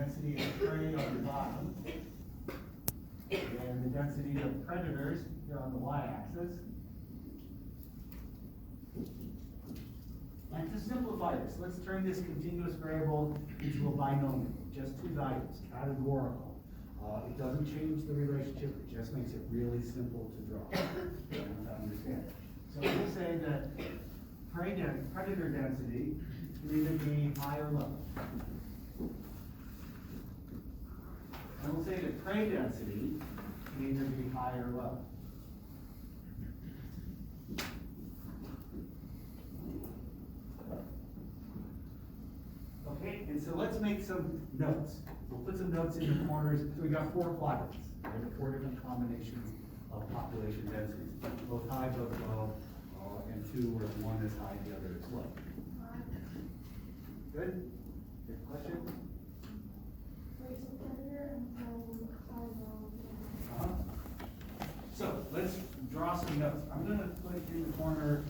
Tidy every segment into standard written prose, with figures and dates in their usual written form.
density of prey on the bottom, and the density of predators here on the y-axis. And to simplify this, let's turn this continuous variable into a binomial, just two values, categorical. It doesn't change the relationship, it just makes it really simple to draw and to understand. So we'll say that predator density can either be high or low. And we'll say that prey density can either be high or low. Okay, and so let's make some notes. We'll put some notes in the corners. So we got four quadrants. There are four different combinations of population densities, both high, both low, and two where one is high, the other is low. Good? Good question? So let's draw some notes. I'm going to put in the corner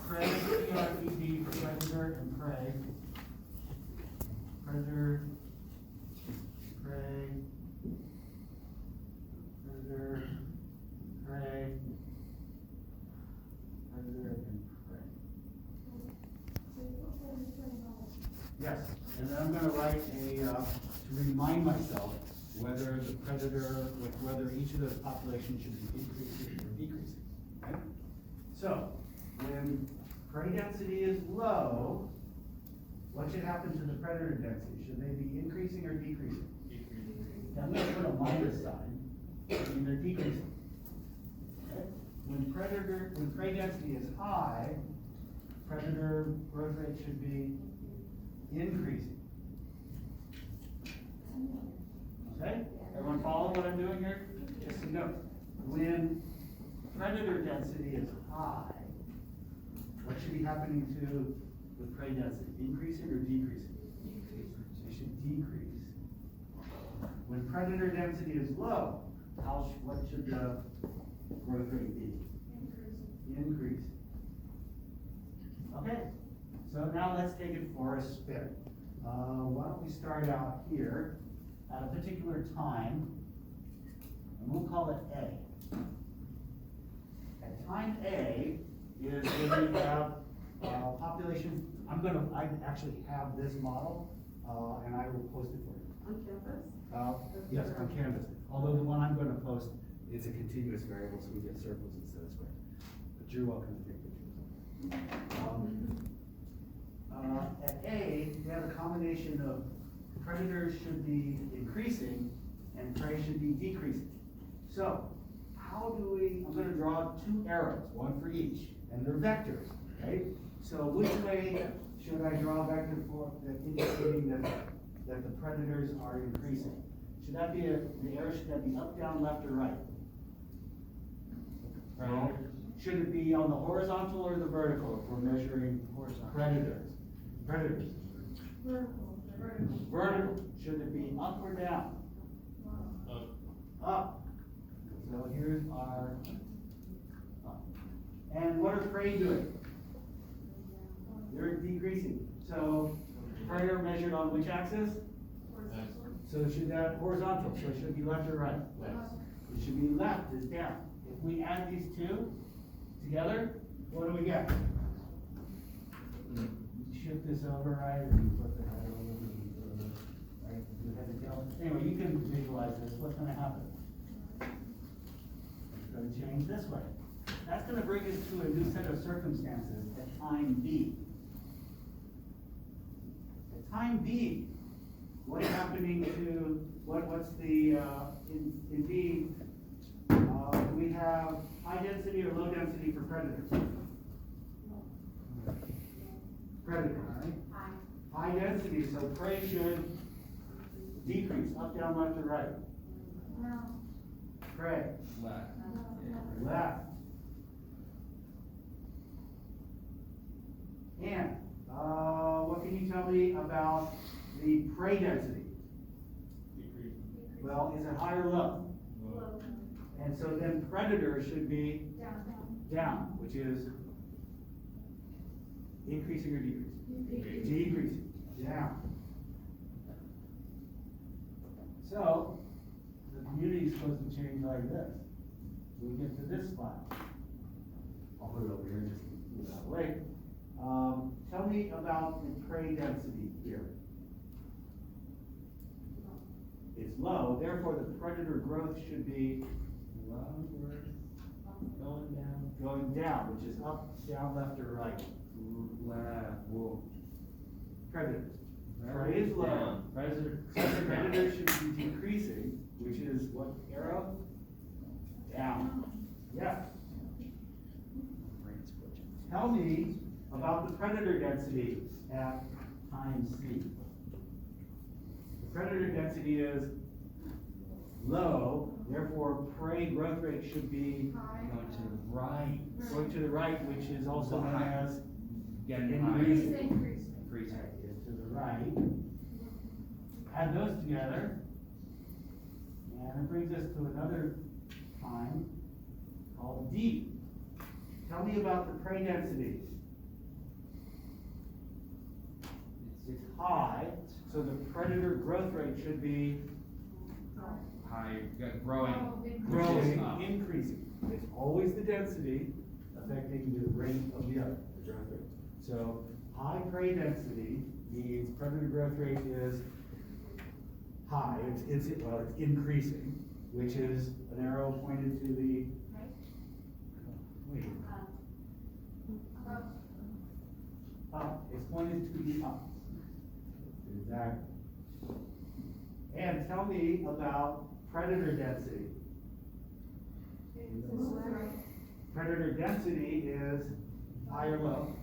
prey, P-R-E-D, for predator and prey. Predator, prey, predator, prey, predator, and prey. Yes, and then I'm going to write to remind myself whether the predator, whether each of those populations should be increasing or decreasing. Okay? So, when prey density is low, what should happen to the predator density? Should they be increasing or decreasing? Decreasing. I'm going to put a minus sign, meaning they're decreasing. Okay? When prey density is high, predator growth rate should be increasing. Okay? Everyone follow what I'm doing here? Just a note. When predator density is high, what should be happening to the prey density? Increasing or decreasing? It should decrease. When predator density is low, what should the growth rate be? Increasing. Okay, so now let's take it for a spin. Why don't we start out here at a particular time, and we'll call it A. At time A is when we have population. I actually have this model, and I will post it for you. On Canvas? Yes, on Canvas. Although the one I'm going to post, it's a continuous variable, so we get circles instead of squares. But you're welcome to take pictures. At A, we have a combination of predators should be increasing and prey should be decreasing. So, I'm going to draw two arrows, one for each, and they're vectors, right? So which way should I draw a vector for indicating that the predators are increasing? Should that be the arrow, should that be up, down, left, or right? Right. Should it be on the horizontal or the vertical if we're measuring predators? Predators. Vertical. Should it be up or down? Up. So here's our up. And what are prey doing? They're decreasing. So prey are measured on which axis? So should that horizontal? So it should be left or right? Left. It should be left is down. If we add these two together, what do we get? Shift this over, right? Or you put the head over, right? You have it down. Anyway, you can visualize this. What's going to happen? It's going to change this way. That's going to bring us to a new set of circumstances at time B. At time B, what's happening to, what's the, in B, we have high density or low density for predators? Predator, right? High density, so prey should decrease, up, down, left, or right? No. Prey. Left. Left. And, what can you tell me about the prey density? Decrease. Well, is it high or low? Low. And so then predator should be Down. down, which is increasing or decreasing? Decrease. Decreasing, down. So, the community is supposed to change like this. We get to this spot. I'll put it over here, just move out of the way. Tell me about the prey density here. It's low, therefore the predator growth should be going down, which is up, down, left, or right. Predators. Prey is low. Predator should be decreasing, which is what arrow? Down. Yeah. Tell me about the predator density at time C. The predator density is low, therefore prey growth rate should be Going to the right. going to the right, which is also known as Getting increasing. Increasing. Is to the right. Add those together, and it brings us to another time called D. Tell me about the prey density. It's high, so the predator growth rate should be High, growing. growing, increasing. It's always the density affecting the rate of the other, the growth rate. So high prey density means predator growth rate is high, it's increasing, which is an arrow pointed to the, wait, up, it's pointed to the up. Exactly. And tell me about predator density. Predator density is high or low?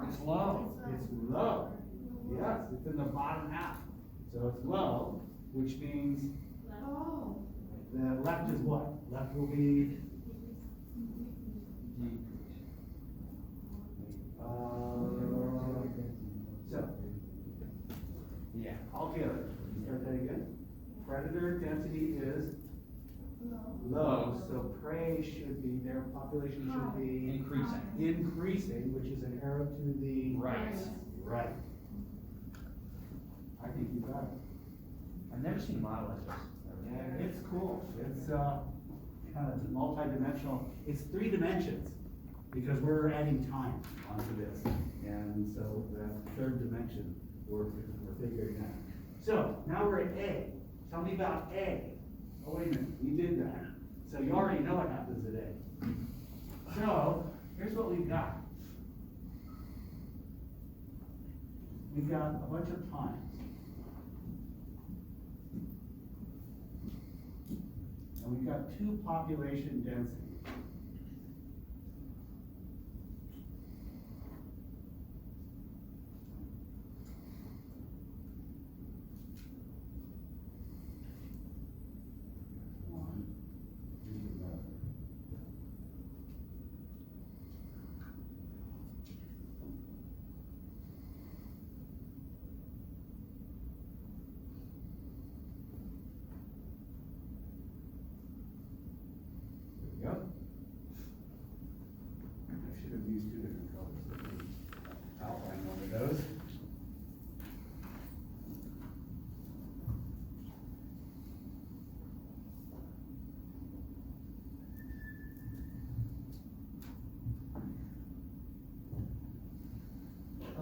It's low. It's low. Yes, it's in the bottom half. So it's low, which means the left is what? Left will be, so, Yeah. altogether, start that again. Predator density is low, so prey should be, their population should be Increasing. increasing, which is an arrow to the Right. right. I think you got it. I've never seen a model like this. And it's cool, it's, kind of multi-dimensional, it's 3 dimensions, because we're adding time onto this, and so that 3rd dimension, we're figuring out. So, now we're at A, tell me about A. Oh, wait a minute, we did that, so you already know what happens at A. So, here's what we've got. We've got a bunch of times. And we've got 2 population densities. One, here's another. There we go. I should have used 2 different colors. Let me outline one of those.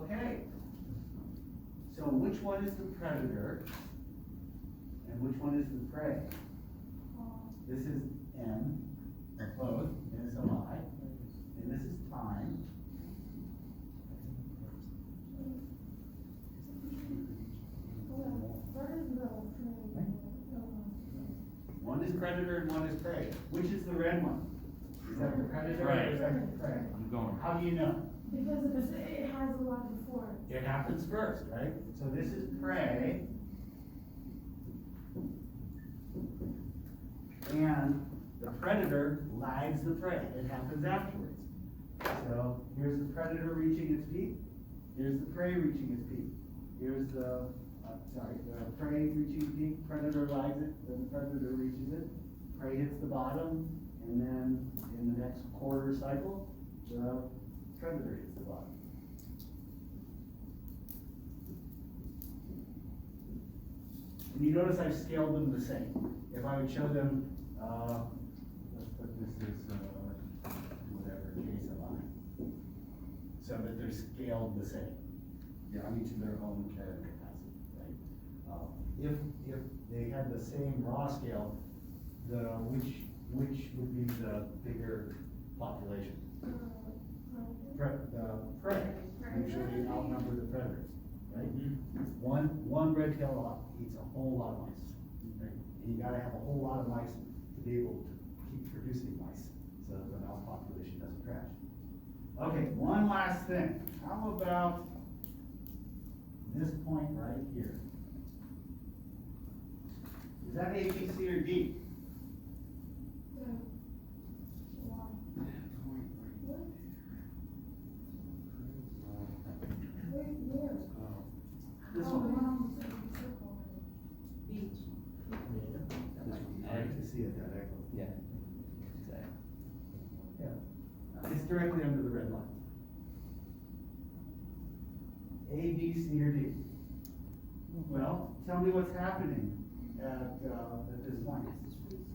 Okay. So which one is the predator and which one is the prey? This is N, or both, and so I, and this is time. One is predator and one is prey. Which is the red one? Is that the predator or is that the prey? I'm going. How do you know? Because it has a lot before. It happens first, right? So this is prey. And the predator lags the prey. It happens afterwards. So here's the predator reaching its peak. Here's the prey reaching its peak. Here's the prey reaching peak, predator lags it, then the predator reaches it. Prey hits the bottom, and then in the next quarter cycle, the predator hits the bottom. And you notice I've scaled them the same. If I would show them, let's put this as, whatever, case of I. So that they're scaled the same. Yeah, on each of their own carrying capacity, right? If they had the same raw scale, which would be the bigger population? The prey usually outnumber the predators, right? One red-tailed hawk eats a whole lot of mice, right? And you gotta have a whole lot of mice to be able to keep producing mice, so that the mouse population doesn't crash. Okay, one last thing. How about this point right here? Is that A, B, C, or D? This one. I like to see it that angle. Yeah. Yeah. It's directly under the red line. A, B, C, or D? Well, tell me what's happening at this point.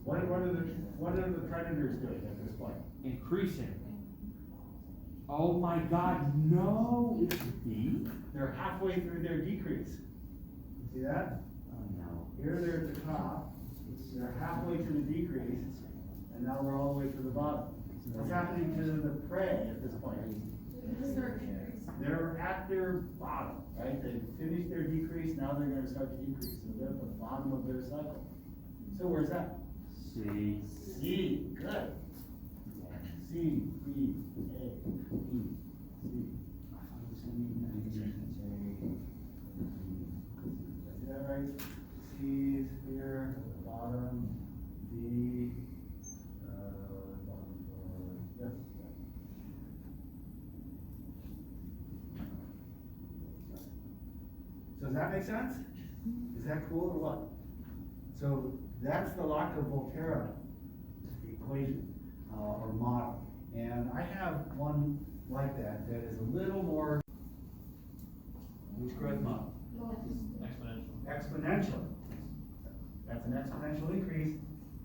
What are the predators doing at this point? Increasing. Oh my God, no, it's B? They're halfway through their decrease. See that? Oh no. Here they're at the top, they're halfway to the decrease, and now we're all the way to the bottom. What's happening to the prey at this point? They're at their bottom, right? They finished their decrease, now they're gonna start to increase, so they're at the bottom of their cycle. So where's that? C. C, good. C, B, A, E, C. Is that right? C is here, at the bottom, D, bottom four, yes. So does that make sense? Is that cool or what? So that's the Lotka-Volterra equation, or model. And I have one like that is a little more, which growth model? Exponential. Exponential. That's an exponential increase,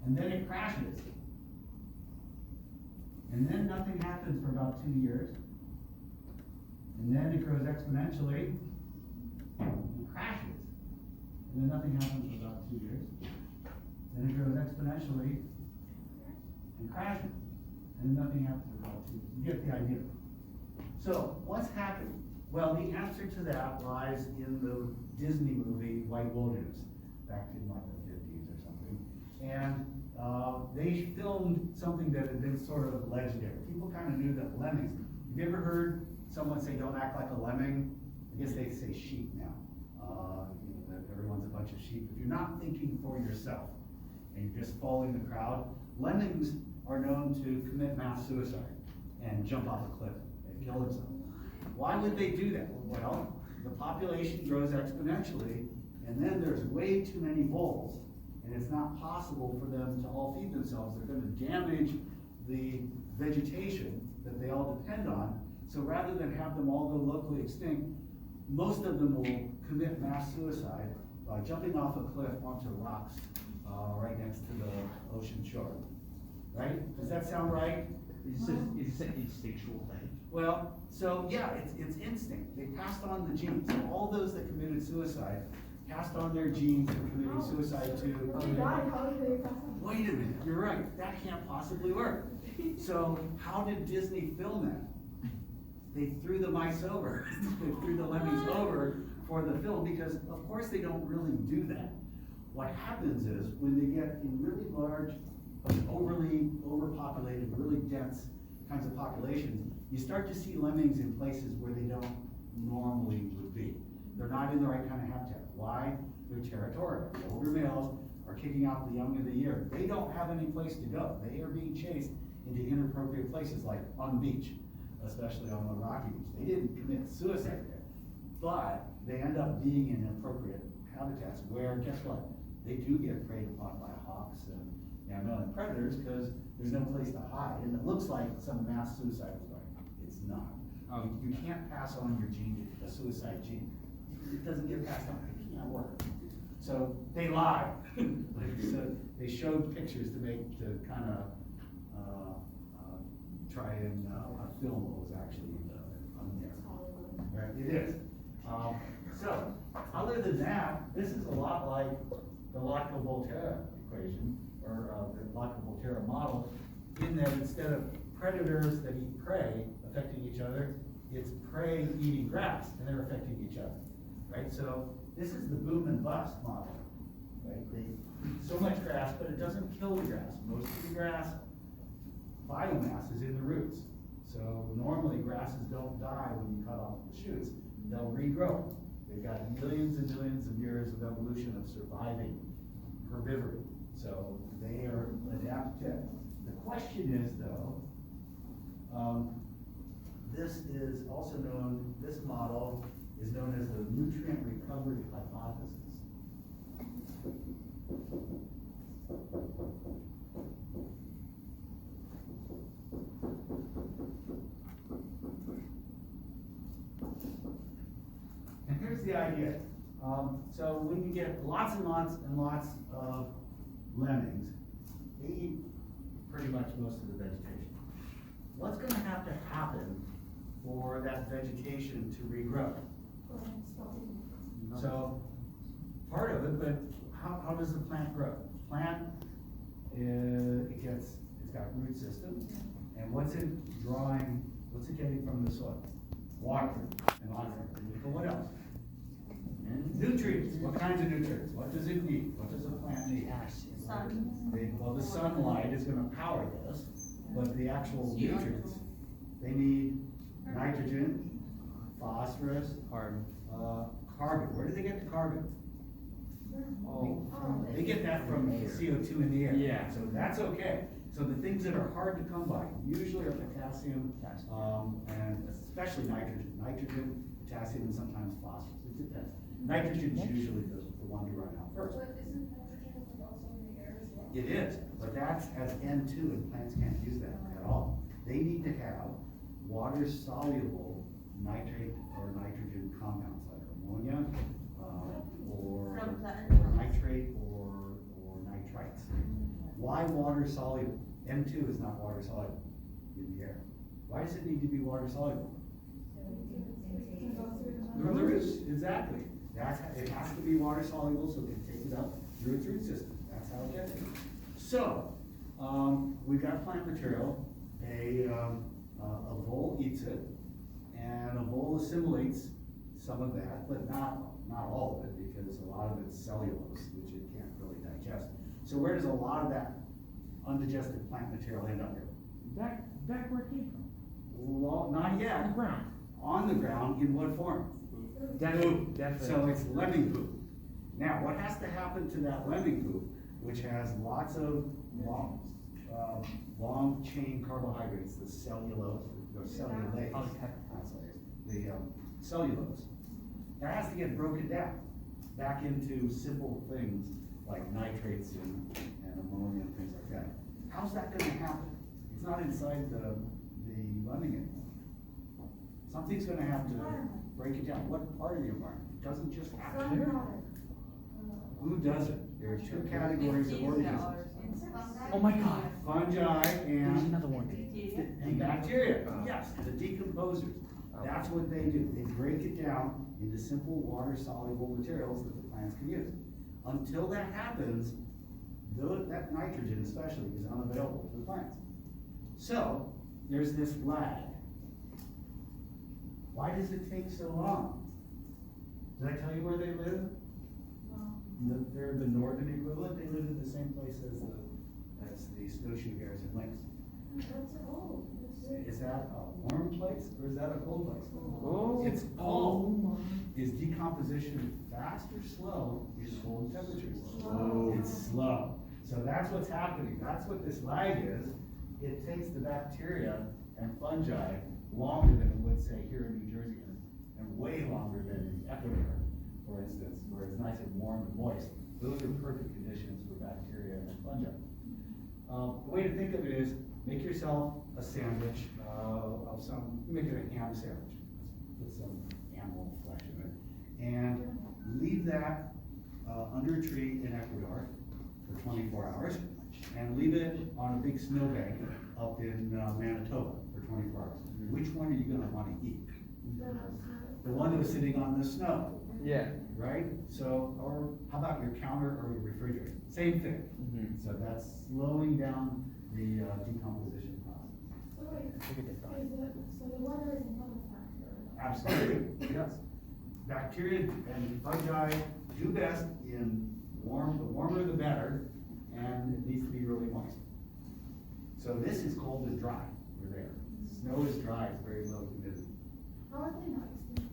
and then it crashes. And then nothing happens for about 2 years. And then it grows exponentially, and crashes. And then nothing happens for about 2 years. Then it grows exponentially, and crashes. And nothing happens for about 2 years. You get the idea. So, what's happening? Well, the answer to that lies in the Disney movie White Wilderness, back in like the 50s or something. And they filmed something that had been sort of legendary. People kind of knew that lemmings. Have you ever heard someone say, "Don't act like a lemming"? I guess they say sheep now. That everyone's a bunch of sheep. If you're not thinking for yourself and you're just following the crowd, lemmings are known to commit mass suicide and jump off a cliff and kill themselves. Why would they do that? Well, the population grows exponentially, and then there's way too many voles, and it's not possible for them to all feed themselves. They're going to damage the vegetation that they all depend on. So rather than have them all go locally extinct, most of them will commit mass suicide by jumping off a cliff onto rocks right next to the ocean shore. Right? Does that sound right? It's an instinctual thing. Well, so yeah, it's instinct. They passed on the genes. So all those that committed suicide passed on their genes for committing suicide to. Wait a minute, you're right. That can't possibly work. So how did Disney film that? They threw the mice over. They threw the lemmings over for the film because, of course, they don't really do that. What happens is when they get in really large, overpopulated, really dense kinds of populations, you start to see lemmings in places where they don't normally would be. They're not in the right kind of habitat. Why? They're territorial. The older males are kicking out the young of the year. They don't have any place to go. They are being chased into inappropriate places like on the beach, especially on the rocky beach. They didn't commit suicide there, but they end up being in inappropriate habitats where, guess what? They do get preyed upon by hawks and mammalian predators because there's no place to hide. And it looks like some mass suicide is going on. It's not. You can't pass on your gene, a suicide gene. It doesn't get passed on. It can't work. So they lie. So they showed pictures to kind of, try and, film what was actually, on there. Right, it is. So, other than that, this is a lot like the Lotka-Volterra equation, or the Lotka-Volterra model, in that instead of predators that eat prey affecting each other, it's prey eating grass, and they're affecting each other, right? So, this is the boom and bust model, right? They eat so much grass, but it doesn't kill the grass. Most of the grass biomass is in the roots. So normally grasses don't die when you cut off the shoots, they'll regrow. They've got millions and millions of years of evolution of surviving herbivory. So they are adapted. The question is though, this is also known, this model is known as the nutrient recovery hypothesis. And here's the idea. So when you get lots and lots and lots of lemmings, they eat pretty much most of the vegetation. What's going to happen for that vegetation to regrow? So part of it, but how does the plant grow? Plant, it's got a root system, and what's it getting from the soil? Water and water. But what else? Nutrients. What kinds of nutrients? What does it need? What does a plant need? Well, the sunlight is going to power this, but the actual nutrients, they need nitrogen, phosphorus, Carbon. Carbon. Where do they get the carbon? Oh. They get that from CO2 in the air. Yeah. So that's okay. So the things that are hard to come by usually are potassium, and especially nitrogen. Nitrogen, potassium, and sometimes phosphorus. It depends. Nitrogen is usually the one to run out first. But isn't nitrogen also in the air as well? It is, but that's as N2, and plants can't use that at all. They need to have water-soluble nitrate or nitrogen compounds like ammonia, or nitrate or nitrites. Why water-soluble? N2 is not water-soluble in the air. Why does it need to be water-soluble? The roots, exactly. It has to be water-soluble so it can take it up through its root system. That's how it gets it. So, we've got plant material. A vole eats it, and a vole assimilates some of that, but not all of it, because a lot of it's cellulose, which it can't really digest. So where does a lot of that undigested plant material end up here? Back where it came from. Well, not yet. On the ground. On the ground, in what form? Definitely. So it's lemming poop. Now, what has to happen to that lemming poop, which has lots of long chain carbohydrates, the cellulose, or cellulase, the cellulose, that has to get broken down back into simple things like nitrates and ammonia and things like that. How's that going to happen? It's not inside the lemming anymore. Something's going to have to break it down. What part of the environment? It doesn't just happen. Who doesn't? There are two categories of organisms. Oh my God. Fungi There's and another one. bacteria. Yes, the decomposers. That's what they do. They break it down into simple water-soluble materials that the plants can use. Until that happens, that nitrogen especially is unavailable to the plants. So, there's this lag. Why does it take so long? Did I tell you where they live? They're the northern equivalent. They live in the same place as the snowshoe hares and lynx. That's old. Is that a warm place or is that a cold place? Oh. It's cold. Is decomposition fast or slow in cold temperatures? Slow. It's slow. So that's what's happening. That's what this lag is. It takes the bacteria and fungi longer than it would say here in New Jersey, and way longer than in Ecuador, for instance, where it's nice and warm and moist. Those are perfect conditions for bacteria and fungi. The way to think of it is, make yourself a sandwich of some, make it a ham sandwich. Put some animal flesh in it. And leave that under a tree in Ecuador for 24 hours and leave it on a big snowbank up in Manitoba for 24 hours. Which one are you gonna wanna eat? The one that was sitting on the snow, Yeah. right? So, or how about your counter or your refrigerator? Same thing. Mm-hmm. So that's slowing down the decomposition process. So wait, Look at this. so the weather is another factor? Absolutely, yes. Bacteria and fungi do best in the warmer the better, and it needs to be really moist. So this is cold and dry, we're there. Snow is dry, it's very low humidity. How are they not extinct?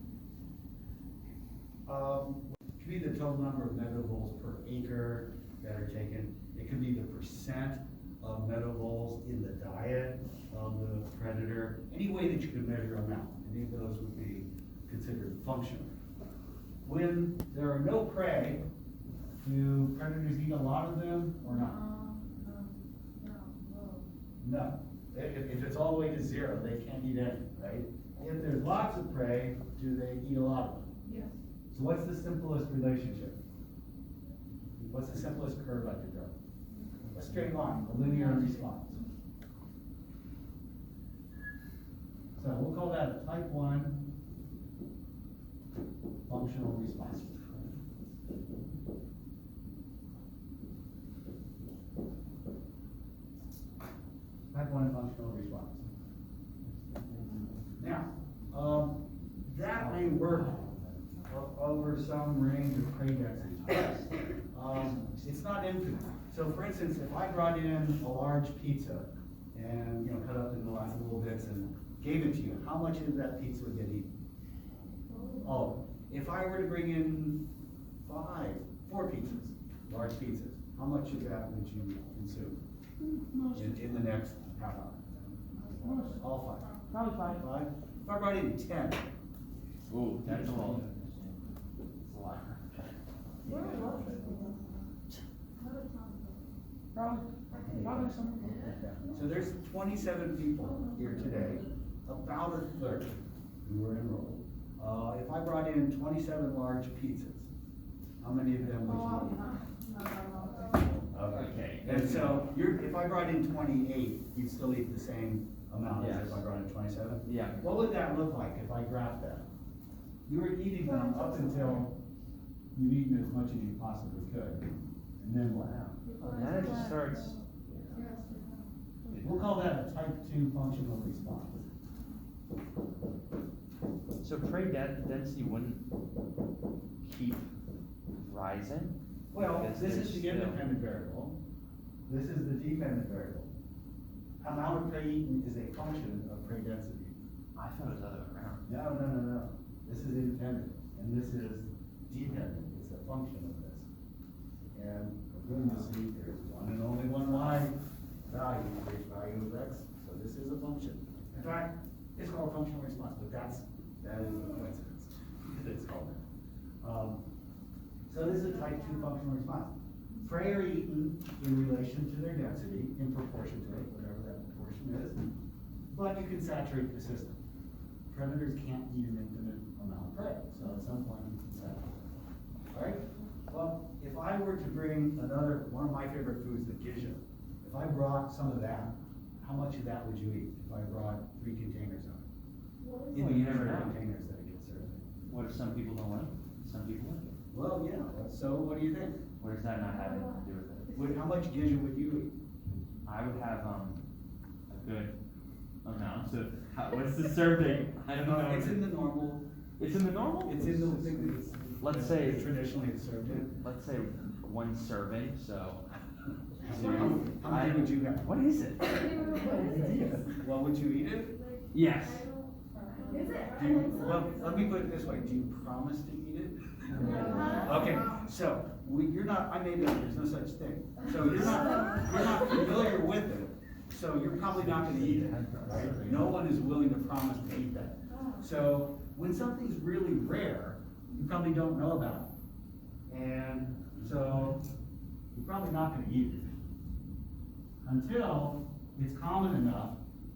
It could be the total number of meadow voles per acre that are taken. It could be the percent of meadow voles in the diet of the predator. Any way that you could measure them out, any of those would be considered functional. When there are no prey, do predators eat a lot of them or not? No. If it's all the way to zero, they can't eat any, right? If there's lots of prey, do they eat a lot of them? Yes. So what's the simplest relationship? What's the simplest curve I could draw? A straight line, a linear response. So we'll call that a type 1 functional response. Type 1 functional response. Now, that may work over some range of prey densities. It's not infinite. So for instance, if I brought in a large pizza and, you know, cut up into lots of little bits and gave it to you, how much of that pizza would get eaten? Oh, if I were to bring in 4 pizzas, large pizzas, how much of that would you consume in the next half hour? All 5. Probably 5. 5? If I brought in 10, Ooh, that's a lot. It's a lot. Where was it? Another time. Probably something like that. so there's 27 people here today, about a third who were enrolled. If I brought in 27 large pizzas, how many of them would you eat? Okay, and so if I brought in 28, you'd still eat the same amount as if I brought in 27? Yeah. What would that look like if I graphed that? You were eating them up until you've eaten as much as you possibly could, and then what? And then it just starts. We'll call that a type 2 functional response. So prey density wouldn't keep rising? Well, Because this there's is the still- independent variable. This is the dependent variable. Amount of prey eaten is a function of prey density. I thought it was the other way around. No. This is independent, and this is dependent. It's a function of this. And again, you'll see there's one and only one y value for each value of x, so this is a function. In fact, it's called functional response, but that is the coincidence. It's called that. So this is a type 2 functional response. Prey are eaten in relation to their density, in proportion to it, whatever that proportion is, but you can saturate the system. Predators can't eat an infinite amount of prey, so at some point you can saturate. Alright? Well, if I were to bring one of my favorite foods, the gizzard, if I brought some of that, how much of that would you eat if I brought 3 containers of it? In Well, the you never usual know. containers that it gets served in. What if some people don't like it? Some people like it. Well, yeah, so what do you think? What does that not have anything to do with it? How much gizzard would you eat? I would have, a good amount of, what's the serving? I don't know. It's in the normal, It's in the normal? it's in the thing that it's. Let's say- Traditionally it's served in. Let's say 1 serving, so. How many would you have? What is it? Well, would you eat it? Yes. Is it? Do you, well, let me put it this way, do you promise to eat it? Okay, so, you're not, I made it up, there's no such thing. So you're not familiar with it, so you're probably not gonna eat it, right? No one is willing to promise to eat that. So, when something's really rare, you probably don't know about it. And so, you're probably not gonna eat it. Until it's common enough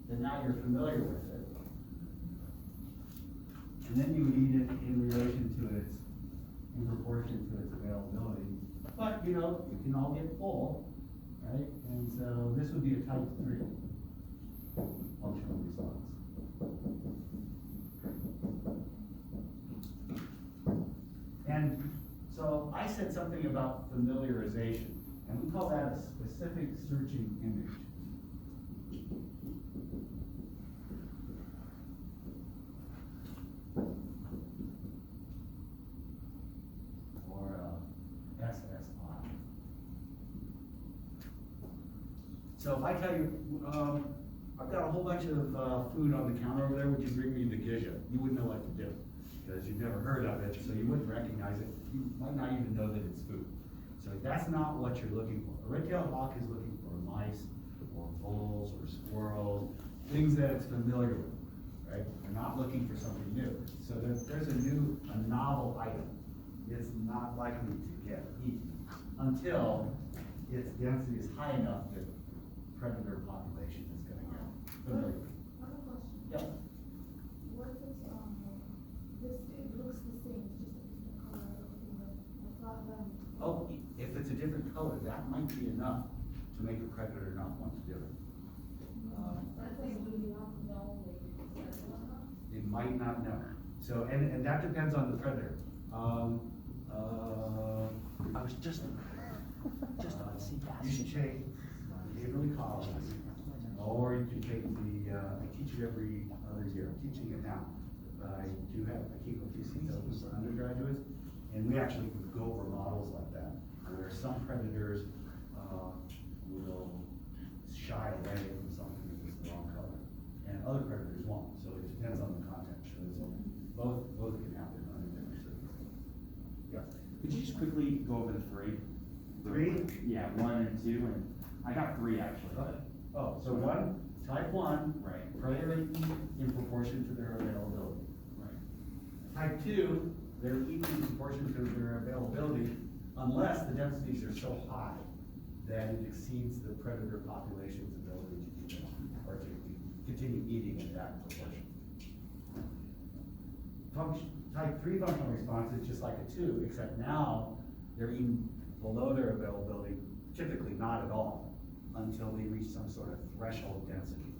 that now you're familiar with it. And then you would eat it in relation to in proportion to its available availability. But, you know, you can all get full, right? And so this would be a type 3 functional response. And so I said something about familiarization, and we call that a specific searching image. Or SSI. So if I tell you, I've got a whole bunch of food on the counter over there, would you bring me the gizzard? You wouldn't know what to do, because you've never heard of it, so you wouldn't recognize it. You might not even know that it's food. So that's not what you're looking for. A red-tailed hawk is looking for mice, or voles, or squirrels, things that it's familiar with, right? They're not looking for something new. So there's a novel item. It's not likely to get eaten until its density is high enough that predator population is gonna get familiar. I have a question. Yeah. What if it's, this, it looks the same, it's just a different color, I thought that. Oh, if it's a different color, that might be enough to make a predator not want to do it. That doesn't really not know, like, They might not know. So, and that depends on the predator. I was just on sea bass. You should take Haverly College, or you can take the, I teach it every other year, I'm teaching it now. But I keep a few seats open for undergraduates, and we actually go over models like that, where some predators, will shy away from something that is the wrong color, and other predators won't, so it depends on the context. So both can happen under different circumstances. Yeah. Could you just quickly go over the 3? 3? Yeah, 1 and 2, and I got 3 actually, but. Oh, so type 1. Right. Predator eat in proportion to their availability. Right. Type 2, they're eating in proportion to their availability unless the densities are so high that it exceeds the predator population's ability to eat them, or to continue eating in that proportion. Type 3 functional response is just like a 2, except now they're eating below their availability, typically not at all, until they reach some sort of threshold density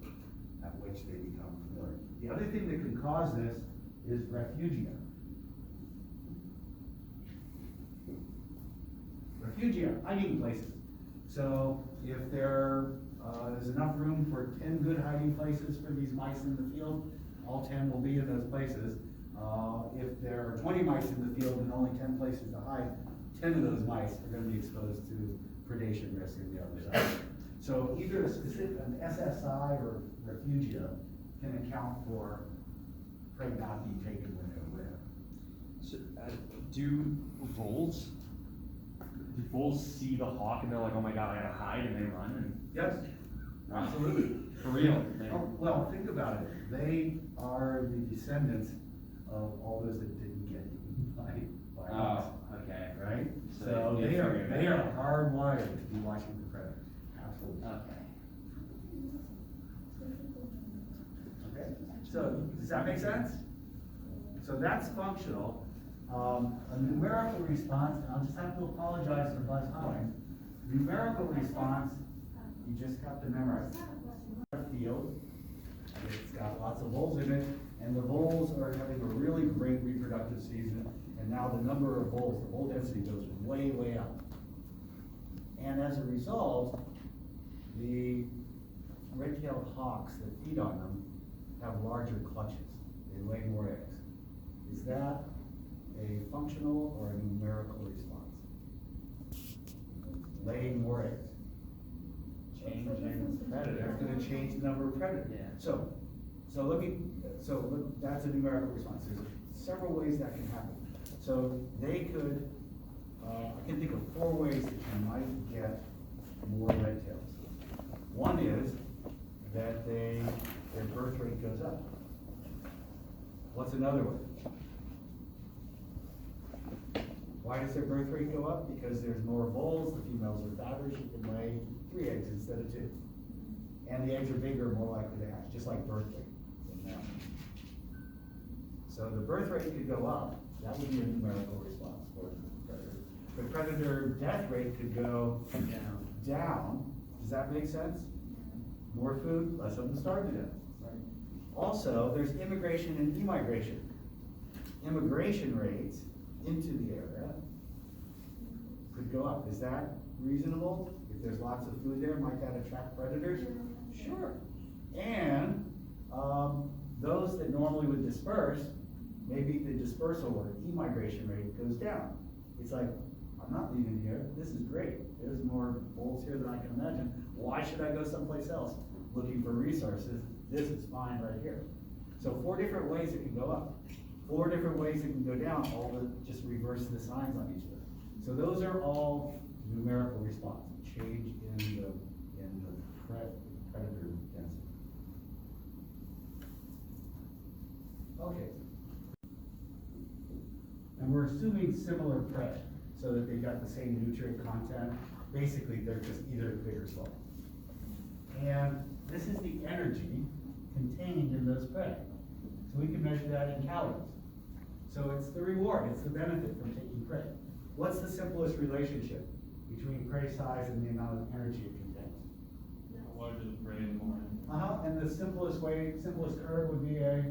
at which they become familiar. The other thing that can cause this is refugia. Refugia, hiding places. So if there's enough room for 10 good hiding places for these mice in the field, all 10 will be in those places. If there are 20 mice in the field and only 10 places to hide, 10 of those mice are going to be exposed to predation risk in the other side. So either an SSI or refugia can account for prey not being taken when they're rare. So, do voles see the hawk and they're like, oh my god, I gotta hide, and they run and? Yes, Wow. absolutely. For real? Oh, well, think about it. They are the descendants of all those that didn't get eaten by us, Oh, okay. right? So So they figured it they out. are hardwired to be watching the predator. Absolutely. Okay. Okay, so does that make sense? So that's functional. A numerical response, and I'll just have to apologize for Buzz Howing. Numerical response, you just have to memorize. A field, and it's got lots of voles in it, and the voles are having a really great reproductive season, and now the number of voles, the vole density goes way, way up. And as a result, the red-tailed hawks that feed on them have larger clutches. They lay more eggs. Is that a functional or a numerical response? Laying more eggs. Changing predator. They're gonna change the number of predators. Yeah. So that's a numerical response. There's several ways that can happen. So they could, I can think of 4 ways that you might get more red tails. One is that their birth rate goes up. What's another way? Why does their birth rate go up? Because there's more voles, the females are fatter, she can lay 3 eggs instead of 2. And the eggs are bigger, more likely to hatch, just like birth rate in males. So the birth rate could go up, that would be a numerical response for the predator. the predator death rate could go down. Does that make sense? More food, less of them starve to death. Also, there's immigration and immigration. Immigration rates into the area could go up. Is that reasonable? If there's lots of food there, might that attract predators? Sure. And those that normally would disperse, maybe the dispersal or immigration rate goes down. It's like, I'm not leaving here. This is great. There's more bulls here than I can imagine. Why should I go someplace else looking for resources? This is fine right here. So 4 different ways it can go up. 4 different ways it can go down, all the, just reverse the signs on each of them. So those are all numerical response, change in the predator density. Okay. And we're assuming similar prey, so that they've got the same nutrient content. Basically, they're just either big or small. And this is the energy contained in those prey. So we can measure that in calories. So it's the reward, it's the benefit from taking prey. What's the simplest relationship between prey size and the amount of energy it contains? The larger the prey, the more And the simplest curve would be a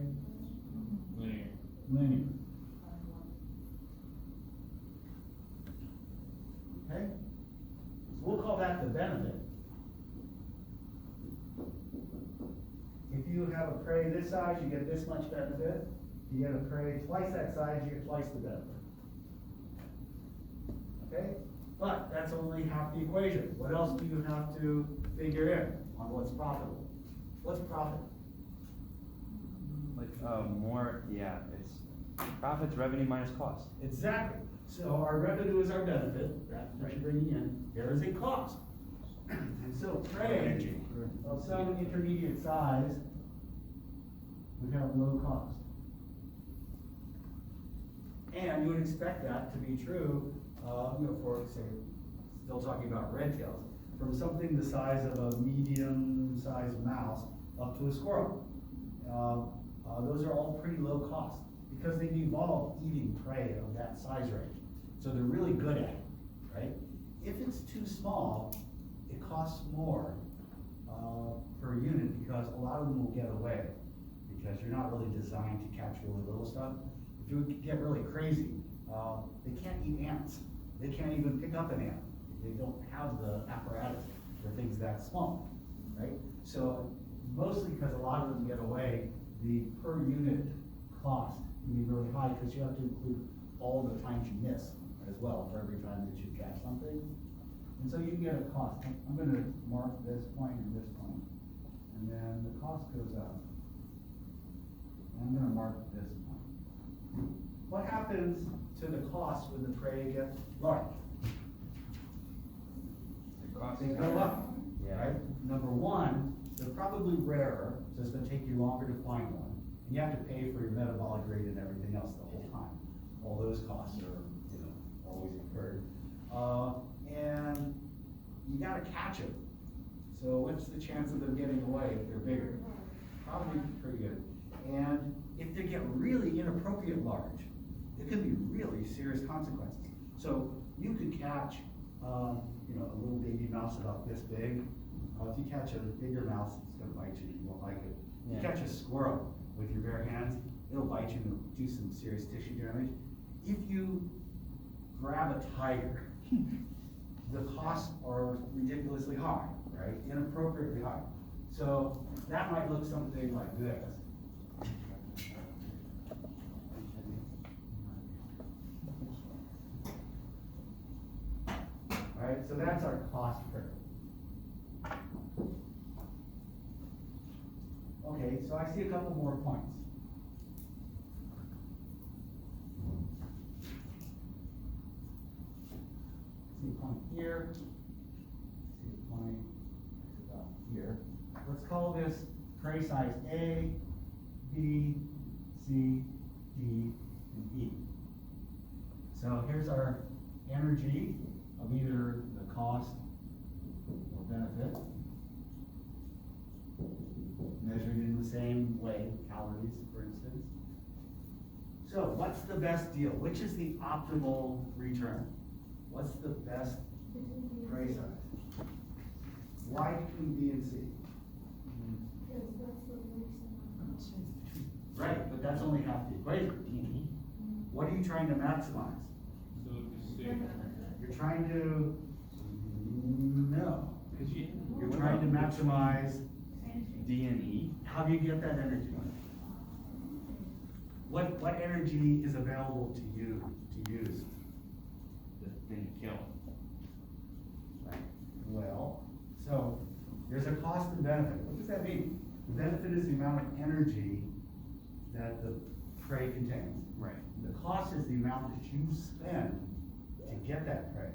linear. linear. Okay? So we'll call that the benefit. If you have a prey this size, you get this much benefit. If you get a prey twice that size, you get twice the benefit. Okay? But that's only half the equation. What else do you have to figure in on what's profitable? What's profit? Like, more, yeah, it's profits, revenue minus cost. Exactly. So our revenue is our benefit, that's what you're bringing in. There is a cost. And so prey Energy. of some intermediate size would have low cost. And you would expect that to be true, for, say, still talking about red tails, from something the size of a medium-sized mouse up to a squirrel. Those are all pretty low cost because they've evolved eating prey of that size range. So they're really good at it, right? If it's too small, it costs more per unit because a lot of them will get away because you're not really designed to catch really little stuff. If you get really crazy, they can't eat ants. They can't even pick up an ant. They don't have the apparatus for things that small, right? So mostly because a lot of them get away, the per unit cost can be really high because you have to include all the times you miss as well for every time that you catch something. And so you can get a cost. I'm going to mark this point and this point. And then the cost goes up. And I'm going to mark this point. What happens to the cost when the prey gets large? The cost They is go up, Yeah. right? Number one, they're probably rarer, so it's going to take you longer to find one. And you have to pay for your metabolic rate and everything else the whole time. All those costs are, always incurred. And you gotta catch them. So what's the chance of them getting away if they're bigger? Probably pretty good. And if they get really inappropriate large, it could be really serious consequences. So you could catch, a little baby mouse about this big. If you catch a bigger mouse, it's gonna bite you, you won't like it. Yeah. You catch a squirrel with your bare hands, it'll bite you and do some serious tissue damage. If you grab a tiger, the costs are ridiculously high, right? Inappropriately high. So that might look something like this. All right, so that's our cost curve. Okay, so I see a couple more points. See a point here, see a point about here. Let's call this prey size A, B, C, D, and E. So here's our energy of either the cost or benefit, measured in the same way, calories, for instance. So what's the best deal? Which is the optimal return? best between B and prey C. size? Why between B and C? Because that's the least amount. Right, but that's only half the equation. What are you trying to maximize? So if you see, You're trying to, no, Cause you're trying to maximize, D and E, how do you get that energy? What energy is available to you to use? the thing to kill. Right. Well, so there's a cost and benefit. What does that mean? The benefit is the amount of energy that the prey contains. Right. The cost is the amount that you spend to get that prey.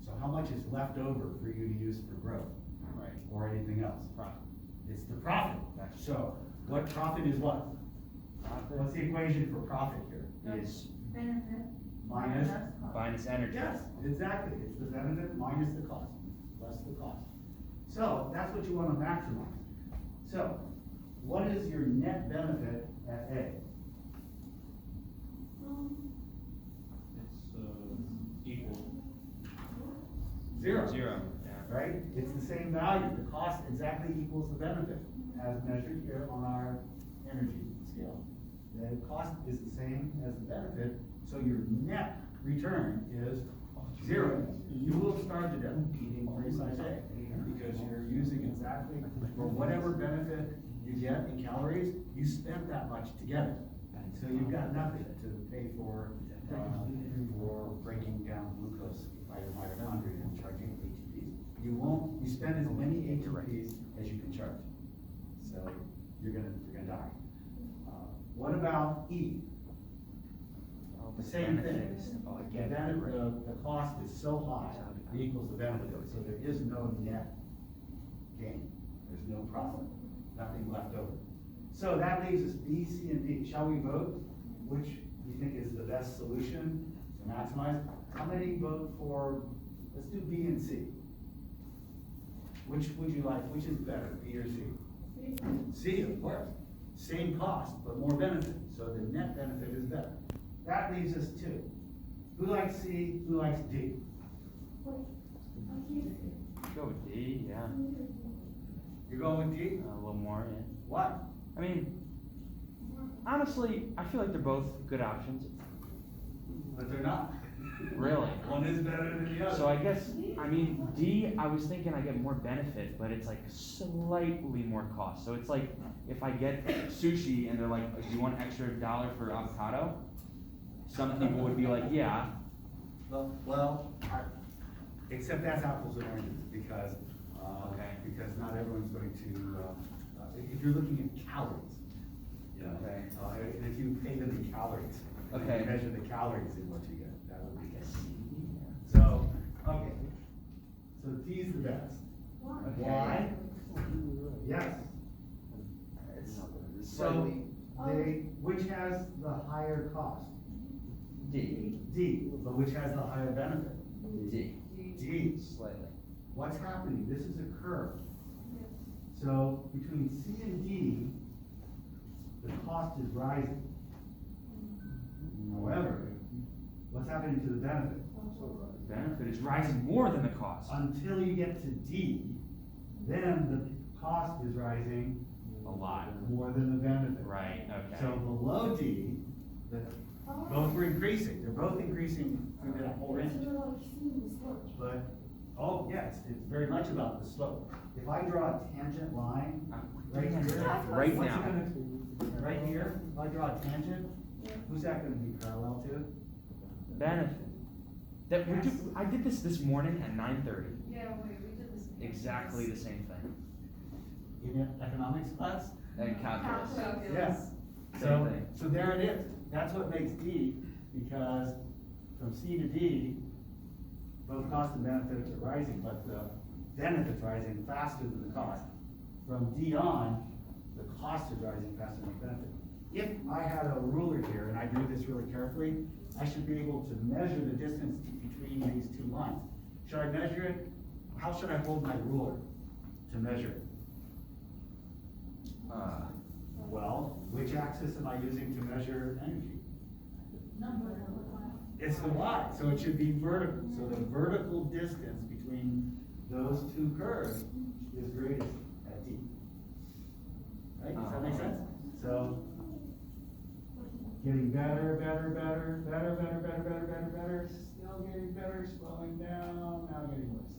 So how much is left over for you to use for growth Right. or anything else? Profit. It's the profit. Gotcha. So what profit is what? What's the equation for profit here? Is Benefit. Minus? minus energy. Yes, exactly. It's the benefit minus the cost, less the cost. So that's what you want to maximize. So what is your net benefit at A? it's, equal. Zero. Zero, yeah. Right? It's the same value. The cost exactly equals the benefit as measured here on our energy scale. The cost is the same as the benefit, so your net return is zero. You will starve to death eating prey size A because you're using exactly, for whatever benefit you get in calories, you spent that much to get it. So you've got nothing to pay for breaking down glucose by your mitochondria and charging ATPs. You spend as many ATPs as you can charge. So you're gonna die. What about E? The same thing. The cost is so high, it equals the benefit, so there is no net gain. There's no profit, nothing left over. So that leaves us B, C, and D. Shall we vote? Which you think is the best solution to maximize? How many vote for, let's do B and C. Which would you like, which is better, B or C? C, of course. Same cost, but more benefit, so the net benefit is better. That leaves us two. Who likes C, who likes D? Wait, I can't see. Go with D, yeah. You're going with D? A little more, yeah. Why? I mean, honestly, I feel like they're both good options. But they're not. Really? One is better than the other. So I guess, I mean, D, I was thinking I get more benefit, but it's like slightly more cost. So it's like, if I get sushi and they're like, do you want an extra $1 for avocado? Some people would be like, yeah. Except that's apples and oranges, because, Okay. because not everyone's going to, if you're looking at calories, you know, Okay. and if you pay them in calories, and Okay. you measure the calories in what you get, that would be good. So, okay, so D's the best. Why? Yes. So, which has the higher cost? D. D, but which has the higher benefit? D. D. Slightly. What's happening? This is a curve. So between C and D, the cost is rising. However, what's happening to the benefit? The benefit is rising more than the cost. Until you get to D, then the cost is rising A lot. more than the benefit. Right, okay. So below D, both were increasing. They're both increasing through that whole range. So like seeing the slope. But, oh, yes, it's very much about the slope. If I draw a tangent line right here. Right what's it now. gonna- Right here, if I draw a tangent, who's that gonna be parallel to? Benefit. That we did, I did this morning at 9:30. Yeah, we did this. Exactly the same thing. In economics class? And calculus. Yes. Same So, thing. so there it is. That's what makes D, because from C to D, both cost and benefits are rising, but the benefit's rising faster than the cost. From D on, the cost is rising faster than the benefit. If I had a ruler here and I drew this really carefully, I should be able to measure the distance between these two lines. Should I measure it? How should I hold my ruler to measure it? Well, which axis am I using to measure energy? It's the y, so it should be vertical, so the vertical distance between those two curves is greatest at D. Right, does that make sense? So, getting better, still getting better, slowing down, now getting worse.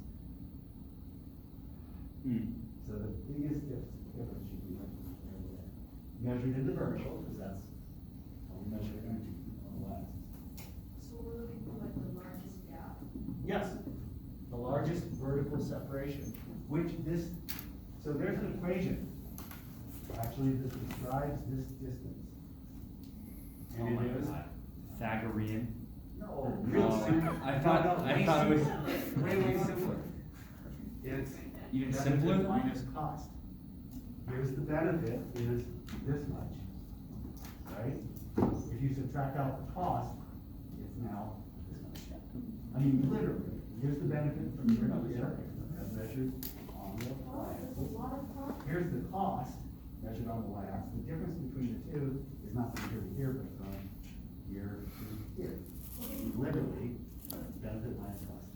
So the biggest difference should be right there. Measured in the vertical, because that's how we measure energy on the lens. So we're looking for like the largest gap? Yes, the largest vertical separation, which this, so there's an equation. Actually, this describes this distance. Oh And my it is, God. Pythagorean. no, real No, simple. I thought Way it was simpler. Way simpler. It's. Even benefit simpler? Minus cost. Here's the benefit is this much, right? If you subtract out the cost, it's now this much. I mean, literally, here's the benefit from here to here, as measured on the Oh, there's a y-axis. lot of cost. Here's the cost measured on the y-axis. The difference between the two is not from here to here, but from here to here. Literally, benefit minus cost.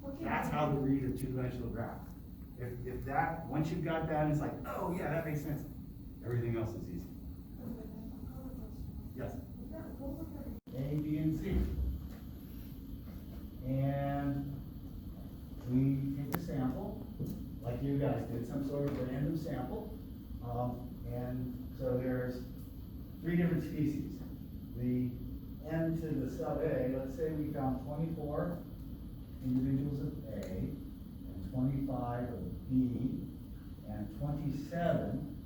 Okay. That's how to read a two-dimensional graph. If that, once you've got that, it's like, oh yeah, that makes sense. Everything else is easy. Yes? A, B, and C. And we take a sample, like you guys did, some sort of random sample. And so there's 3 different species. The N to the sub A, let's say we found 24 individuals of A, and 25 of B, and 27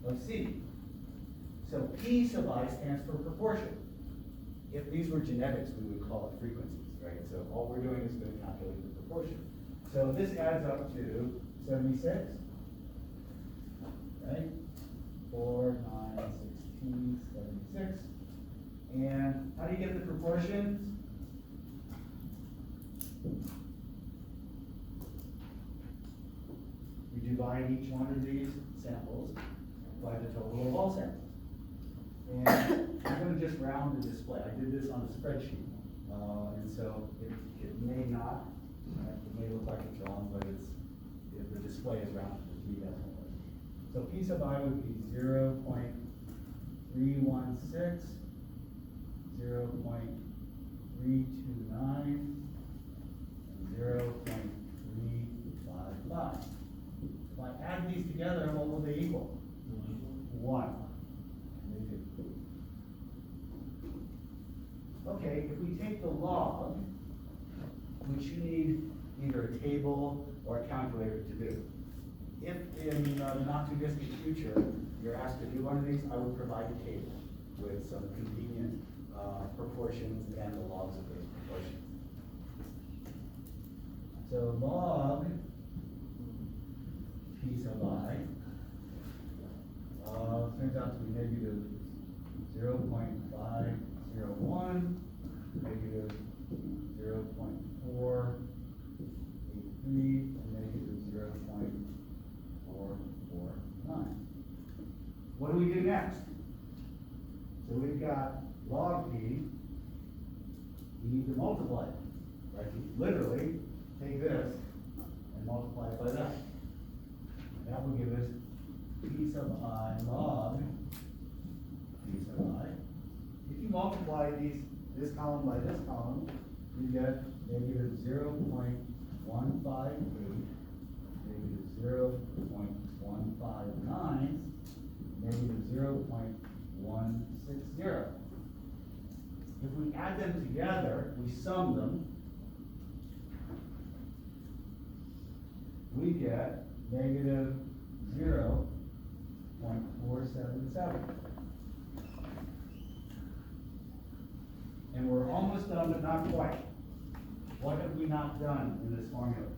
of C. So P sub I stands for proportion. If these were genetics, we would call it frequencies, right? So all we're doing is going to calculate the proportion. So this adds up to 76, right? 4, 9, 16, 76. And how do you get the proportions? You divide each one of these samples by the total of all samples. And I'm gonna just round the display. I did this on a spreadsheet. And so it may not, it may look like it's wrong, but the display is rounded to 3 decimal places. So P sub I would be 0.316, 0.329, and 0.355. If I add these together, what will they equal? 1. They do. Okay, if we take the log, which you need either a table or a calculator to do. If in the not too distant future, you're asked to do one of these, I would provide a table with some convenient proportions and the logs of those proportions. So log P sub I turns out to be negative 0.501, negative 0.483, and negative 0.449. What do we do next? So we've got log P, we need to multiply it, right? Literally, take this and multiply it by that. That will give us P sub I log P sub I. If you multiply this column by this column, you get negative 0.158, negative 0.159, negative 0.160. If we add them together, we sum them, we get negative 0.477. And we're almost done, but not quite. What have we not done in this formula?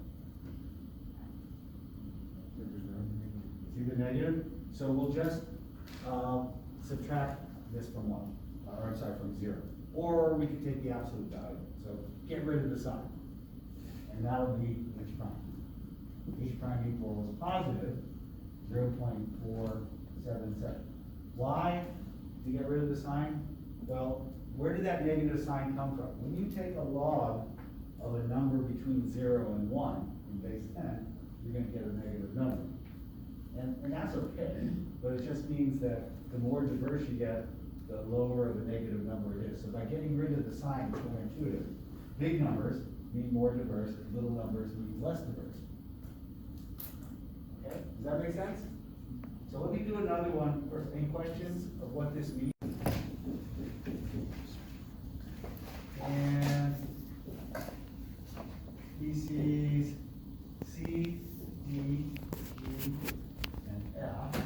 See the negative? So we'll just subtract this from 1, or I'm sorry, from 0. Or we could take the absolute value. So get rid of the sign. And that'll be H prime. H prime equals positive 0.477. Why? To get rid of the sign? Well, where did that negative sign come from? When you take a log of a number between 0 and 1 in base 10, you're gonna get a negative number. And that's okay, but it just means that the more diverse you get, the lower of a negative number it is. So by getting rid of the sign, it's more intuitive. Big numbers mean more diverse, little numbers mean less diverse. Okay, does that make sense? So let me do another one first. Any questions of what this means? And species C, D, E, and F.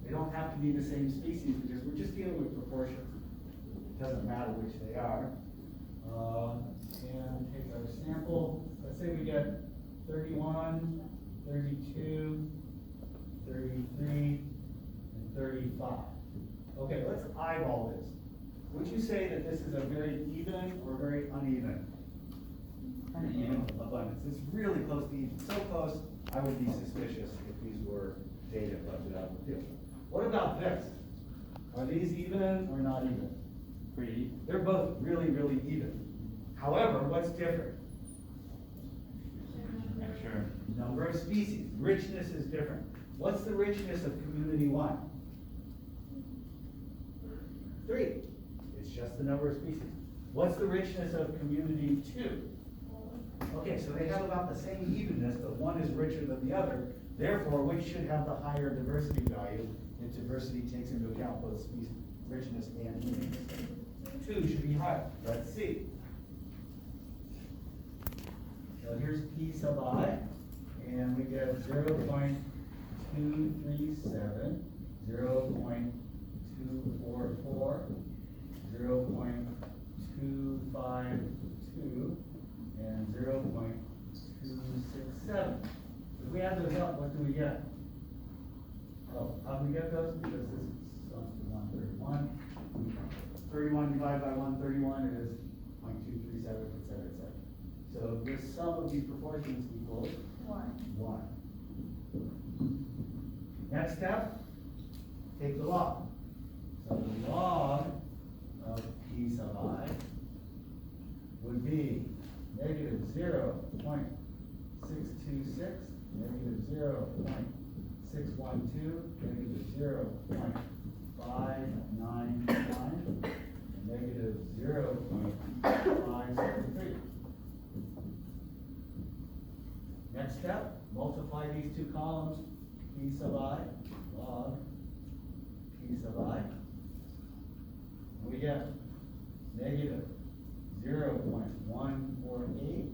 They don't have to be the same species because we're just dealing with proportions. It doesn't matter which they are. And take our sample. Let's say we get 31, 32, 33, and 35. Okay, let's eyeball this. Would you say that this is a very even or very uneven? Uneven abundance. It's really close to even. So close, I would be suspicious if these were data collected out in the field. What about this? Are these even or not even? Pretty even. They're both really, really even. However, what's different? Extra. Number of species. Richness is different. What's the richness of community 1? 3. It's just the number of species. What's the richness of community 2? Okay, so they have about the same evenness, but one is richer than the other. Therefore, which should have the higher diversity value if diversity takes into account both species, richness and evenness? 2 should be higher. Let's see. So here's P sub I, and we get 0.237, 0.244, 0.252, and 0.267. If we add those up, what do we get? Oh, how do we get those? Because this sums to 131. 31 divided by 131 is 0.237, et cetera, et cetera. So the sum of these proportions equals 1. Next step, take the log. So the log of P sub I would be negative 0.626, negative 0.612, negative 0.599, negative 0.573. Next step, multiply these two columns, P sub I, log P sub I. And we get negative 0.148,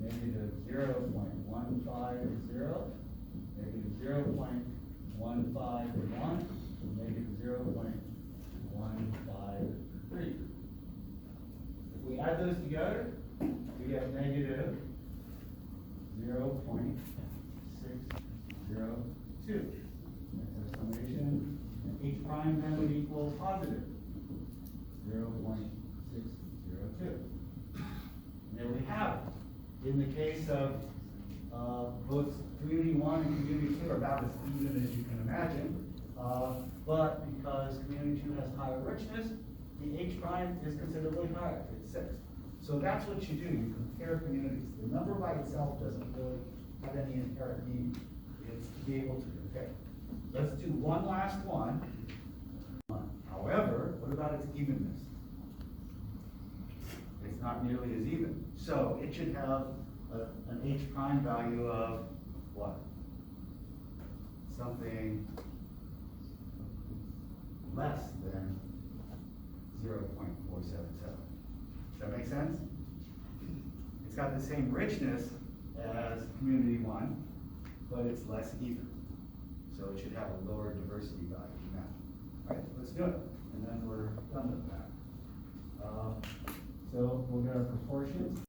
negative 0.150, negative 0.151, negative 0.153. If we add those together, we get negative 0.602. That's our summation. And H prime then would equal positive 0.602. And there we have it. In the case of both community 1 and community 2 are about as even as you can imagine. But because community 2 has higher richness, the H prime is considerably higher. It's 6. So that's what you do. You compare communities. The number by itself doesn't really have any inherent meaning. It's to be able to compare. Let's do one last one. However, what about its evenness? It's not nearly as even. So it should have an H prime value of what? Something less than 0.477. Does that make sense? It's got the same richness as community 1, but it's less even. So it should have a lower diversity value than that. All right, let's do it. And then we're done with that. So we'll get our proportions.